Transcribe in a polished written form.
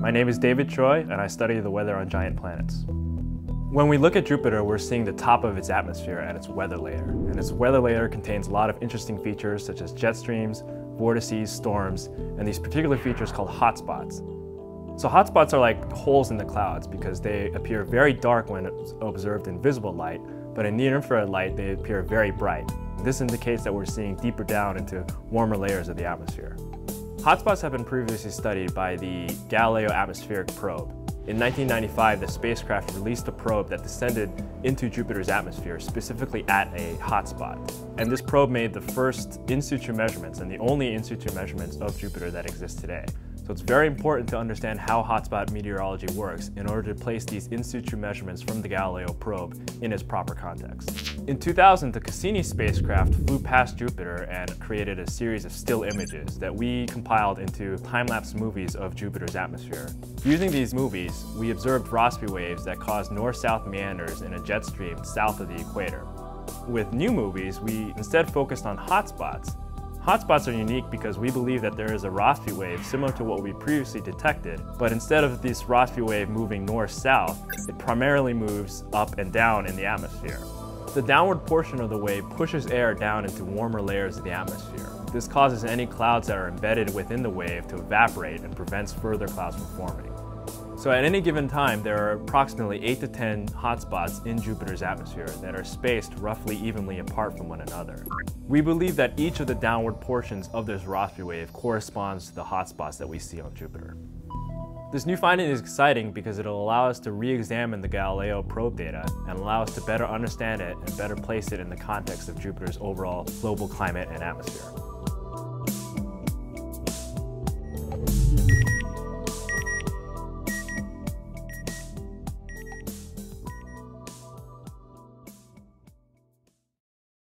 My name is David Choi, and I study the weather on giant planets. When we look at Jupiter, we're seeing the top of its atmosphere and its weather layer. And its weather layer contains a lot of interesting features such as jet streams, vortices, storms, and these particular features called hotspots. So hotspots are like holes in the clouds because they appear very dark when observed in visible light, but in near-infrared light they appear very bright. This indicates that we're seeing deeper down into warmer layers of the atmosphere. Hotspots have been previously studied by the Galileo atmospheric probe. In 1995, the spacecraft released a probe that descended into Jupiter's atmosphere, specifically at a hotspot. And this probe made the first in situ measurements and the only in situ measurements of Jupiter that exist today. So it's very important to understand how hotspot meteorology works in order to place these in situ measurements from the Galileo probe in its proper context. In 2000, the Cassini spacecraft flew past Jupiter and created a series of still images that we compiled into time-lapse movies of Jupiter's atmosphere. Using these movies, we observed Rossby waves that caused north-south meanders in a jet stream south of the equator. With new movies, we instead focused on hotspots. Hotspots are unique because we believe that there is a Rossby wave similar to what we previously detected, but instead of this Rossby wave moving north-south, it primarily moves up and down in the atmosphere. The downward portion of the wave pushes air down into warmer layers of the atmosphere. This causes any clouds that are embedded within the wave to evaporate and prevents further clouds from forming. So at any given time, there are approximately 8 to 10 hotspots in Jupiter's atmosphere that are spaced roughly evenly apart from one another. We believe that each of the downward portions of this Rossby wave corresponds to the hotspots that we see on Jupiter. This new finding is exciting because it'll allow us to re-examine the Galileo probe data and allow us to better understand it and better place it in the context of Jupiter's overall global climate and atmosphere.